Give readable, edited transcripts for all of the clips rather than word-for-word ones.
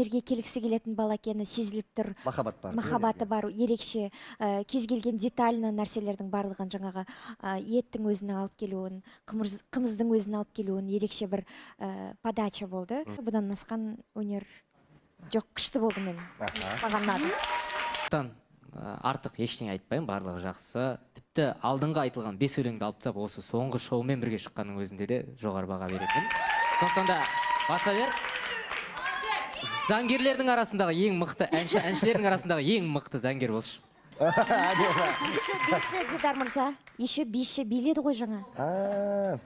Жерге келгісі келетін бала екені сезіліп тұр. Махаббаты бар, ерекше кез келген детальны нәрселердің барлығын жаңағы еттің өзіне алып келуін, қымыздың өзіне алып келуін ерекше бір подача болды. Бұдан асқан өнер жоқ, күшті болды мен. Маған ұнады. Артық ештеңе айтпаймын, барлығы жақсы. Тіпті алдыңғы айтылған 5 өлеңді алып тастап, осы соңғы шоумен бірге шыққанның өзінде де жоғары баға беретін. Сондықтан да баса бер. Заңгерлердің арасындағы ең мықты әншілердің арасындағы ең мықты заңгер болшы. Еще Дидар мырза, еще биші биледі ғой жаңа.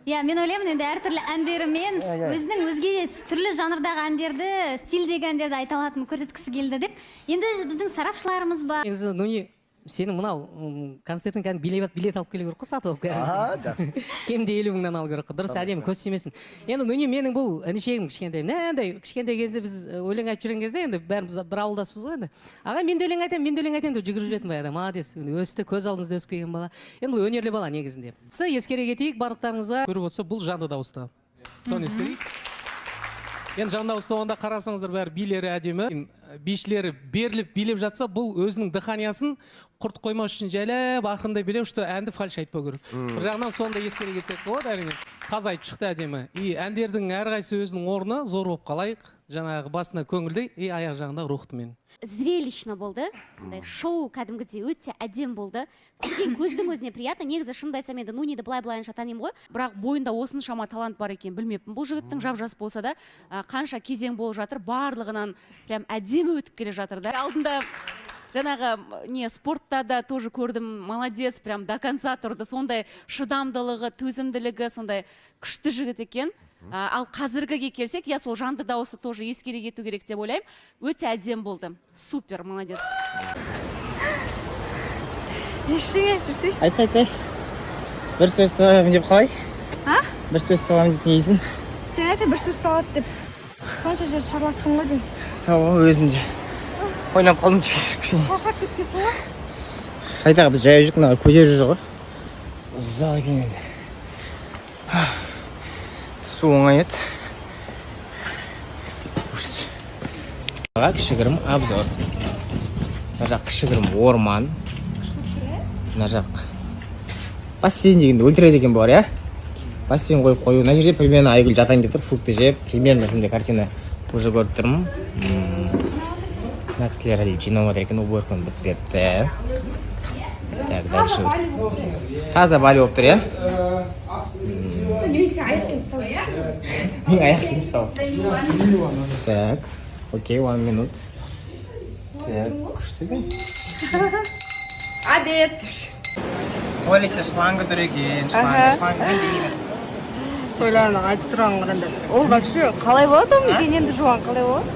Мен ойлаймын, енді әртүрлі әндерімен өзінің өзге түрлі жанрдағы әндерді, стильдегі әндерді айта алатынын көрсеткісі келді деп. Енді біздің сарапшыларымыз бар. Негізі, сенің мынау концертің кәдімгі билет алып келу керек қой, сатып алып кемде 50 мыңнан алу керек қой, дұрыс әдемі көз тимесін. Енді менің бұл інішегім кішкентай кезде біз өлең айтып жүрген кезде енді бәріміз бір ауылдаспыз ғой енді. Аға, мен де өлең айтамын деп жүгіріп жүретін баяғыда. Молодец, өсті, көз алдыңызда өсіп келген бала. Енді бұл өнерлі бала негізінде. Ескере кетейік барлықтарыңызға. Көріп отырса, бұл жанды дауыста. Соны ескерейік. Енді жанды дауыста онда қарасаңыздар бәрі билері әдемі. Бишілері беріліп билеп жатса, бұл өзінің дыханиясын құрт қоймау үшін жайлап ақырындай билеу, что әнді фальш айтпау керек. Бір жағынан сонда ескере кетсек болады, әрине. Таза айтып шықты әдемі. Әндердің әрқайсысы өзінің орны зор болып қалайық. Жаңағы басына көңілдей, аяқ жағында рухтымен. Зрелищно болды. Шоу кәдімгідей өте әдем болды. Көрген көздің өзіне приятно. Негізі шынымды айтсам енді Нуниді былай-былайынша танимын ғой. Бірақ бойында осыншама талант бар екен білмеппін. Бұл жігіттің жап-жас болса да, қанша кезең болып жатыр, барлығынан прям әдемі өтіп келе жатыр да. Алдында жаңағы спортта да тоже көрдім, молодец, прям до конца тұрды. Сондай шыдамдылығы, төзімділігі, сондай күшті жігіт екен. Ал қазіргіге келсек, сол жанды дауысы тоже ескере кету керек деп ойлаймын. Өте әдем болды. Супер, молодец. Ештеңе жүрсей? Айтсай. Бір сөз саламын деп қалай? Бір сөз саламын деп нейсің? Сен айта бір сөз салады деп. Сонша жер шарлаттың ғой дейм. Сау, өзім де. Ойнап қалдым кішкене. Қошақ кеткесің ғой? Қайтаға біз жайы жүк, көтер жүр ғой. Ұзақ екен енді. Су оңай еді. Кішігірім обзор. Мына жақ кішігірім орман. Мына жақ бассейн дегенде өлтіреді екен бар, я? Бассейн қойып қою. Мына жерде примерно Айгүл жатайын деп тұр, фрукты жеп. Примерно сондай картина уже көріп тұрмын. Мына кісілер әлі жинап отыр екен, уборканы бітіреді. Так, дальше. Таза бали болып тұр, я? Немесе аяқ кем ұстау. Мен аяқ кем ұстау. Так, окей, 1 минут. Так, күшті екен. Обед. Туалетте шланга тұр екен, шланга деймін. Ойларына айтып тұрған қырында. Ол вообще қалай болады ол дененді жуған қалай болады?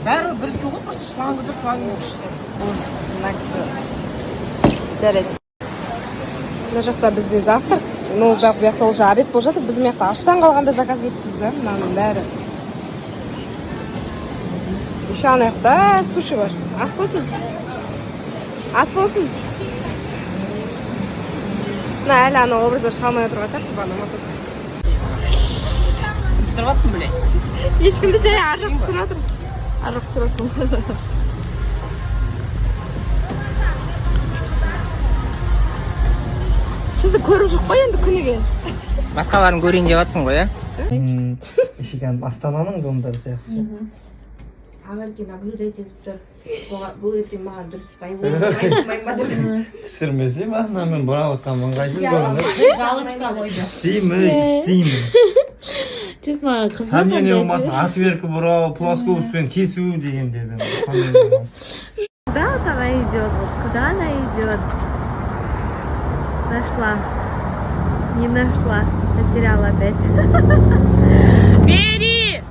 Бәрі бір су ғой, просто шланга тұр, шланга жарайды. Мына жақта бізде завтрак. Ну, бірақ бұяқта уже обед болып жатыр. Біз мияқта аштан қалғанда заказ беттіпіз да, мынаның бәрі. Еще ана жақта суши бар. Ас болсын. Ас болсын. Мына әлі ана образда шыға алмай отырған сияқты, бана мотоцикл. Сырватсың, біле? Ешкімді жай аржақ тұра тұр. Аржақ тұра тұр. Сізді көріп жоқ қой енді күніге. Басқаларын көрейін деп жатсың ғой, я? Ешекен Астананың домдары сияқты. Ағарке наблюдать етіп тұр. Бұл ертең маған дұрыс айтылмай ма деп. Түсірмесе ма? Мен бұра отқан мұңғайсыз көрінді. Галочка қойды. Істеймін. Жоқ маған қызық. Сәнде не болмасын, отверкі бұрау, плоскоуспен кесу деген дедім. Куда вот она идет? Куда она идет? Нашла. Не нашла. Потеряла опять. Бери!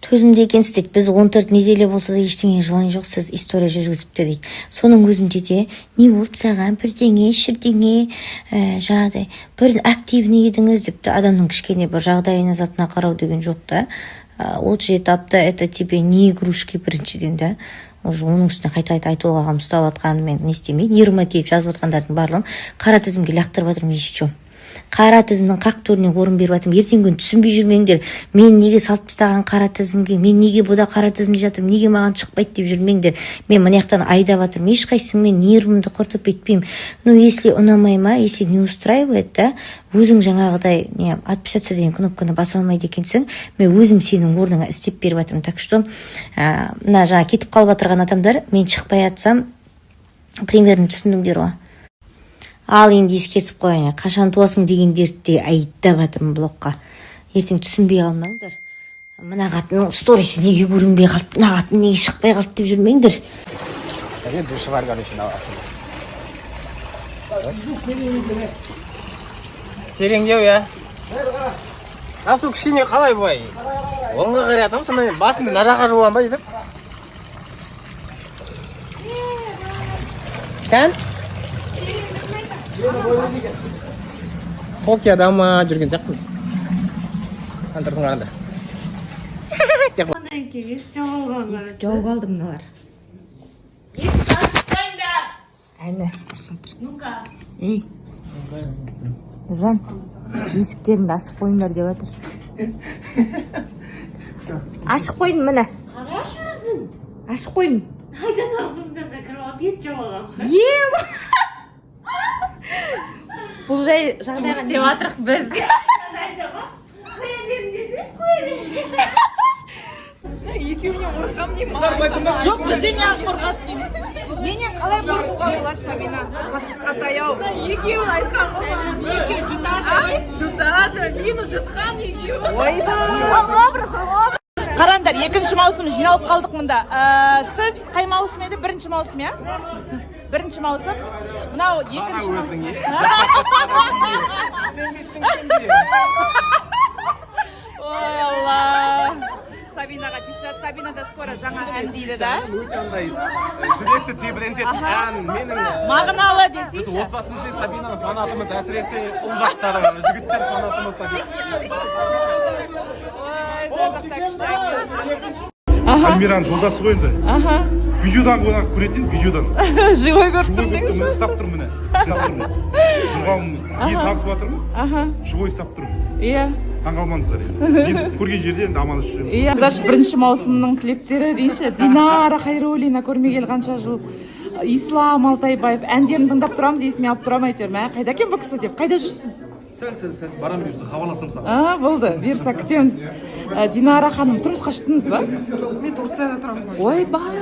Төзімді екенсіз дейді. Біз 14 неделе болса да ештеңе жылайын жоқ, сіз история жүргізіпті дейді. Соның өзінде де не болып саған бірдеңе, шірдеңе, жағдай, бір активный едіңіз депті. Адамның кішкене бір жағдайына затына қарау деген жоқ та. От жетапта это тебе не игрушки біріншіден да. Уже оның үстіне қайта айтуға ұстап атқанымен не істемейді. Нейромотив жазып атқандардың барлығын қара тізімге лақтырып жатырмын ешчем. қара тізімнің қақ төріне орын беріп жатырмын. Ертеңгі күні түсінбей жүрмеңдер. Мен неге салып тастаған қара тізімге, мен неге бұда қара тізімде жатырмын, неге маған шықпайды деп жүрмеңдер. Мен мына жақтан айдап жатырмын. Ешқайсыңмен нервімді құртып етпеймін. Ну, если ұнамай ма, если не устраивает, да, өзің жаңағыдай не отписаться деген кнопканы баса алмайды екенсің, мен өзім сенің орныңа істеп беріп жатырмын. Так что мына жаңа кетіп қалып жатырған адамдар, мен шықпай жатсам примерно түсіндіңдер ғой. Ал енді ескертіп қояйын, қашан туасың деген дертте айттап жатырмын блокқа. Ертең түсінбей қалмаңдар. Мына қатынның сторисі неге көрінбей қалды, мына қатын неге шықпай қалды деп жүрмеңдер. душ бар, короче, тереңдеу, я. Асу кішкене қалай бой? Оңға қаратам, сонда басында мына жаққа жуған ба, етіп? Кән? Токиода ма жүрген сияқтымыз. Антырсын қаранда. Жауып алды мыналар. Әне, ей, Жан, есіктеріңді ашып қойыңдар деп жатыр. Ашып қойдым міне. Қарашы өзің. Ашып қойдым. Қайдан алдыңызда кіріп алып есік жауып алған. Бұл жай жағдайға Істеп жатырық біз. Қоя беріңдерсіз, қоя беріңдер. Жоқ, бізден неғып қорқады деймін. Менен қалай қорқуға болады, Сабина? Басысқа таяу. Екеуін айтқан ғой. Екеуін жұтады. Мені жұтқан екеуі. Ойда. Қараңдар, екінші маусым жиналып қалдық мұнда. Сіз қай маусым еді? Бірінші маусым, я? Бірінші маусым. Мынау екінші маусым. Ой, Алла. Сабинаға тиісіп, Сабина да скоро жаңа ән дейді да? Өте андай жүректі тебірентетін ән менің мағыналы десейші. Біз отбасымызбен Сабинаның фанатымыз, әсіресе ұл жақтары жігіттер фанатымыз Сабина. Альмираның жолдасы ғой енді. Видеодан көретін, видеодан. Живой көріп тұрмын деңізші? Живой ұстап тұрмын міне. Тұрғауым ел тағысып жатырмын. Живой ұстап тұрмын. Иә. Таңғалмаңыздар енді. Мен көрген жерде енді аман үшін. Иә, бірінші маусымның клиптері дейші. Динара Хайруллина көрмегелі қанша жыл. Ислам Алтайбаев әндерін тыңдап тұрамыз, есіме алып тұрамын әйтеуір. Қайда екен бұл кісі деп, қайда жүрсіз? Сәл, барам бұйырса, хабарласам саған. Болды, бұйырса күтеміз. Динара ханым, тұрмысқа шықтыңыз ба? Мен Турцияда тұрамын. Ойбай,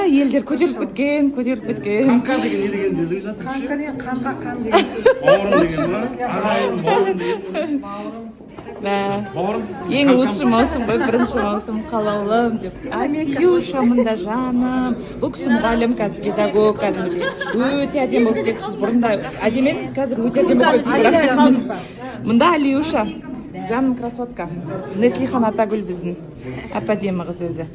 елдер көтеріліп кеткен. Қанқа деген не деген деді жатыр? Қанқа деген, қанға қан деген сөз. Бауырым деген ба? Ағайым, бауырым деген. Ең лучший маусым ғой, бірінші маусым қалаулым деп. Асюша мында жаным. Бұл кісі мұғалім, қазір педагог, кәдімгідей. Өте әдемі болып кетіпсіз. Бұрында әдемі едіңіз, қазір өте әдемі болып кетіпсіз. Мында Алиюша, жаным красотка. Неслихан Атагүл біздің әп-әдемі қыз өзі.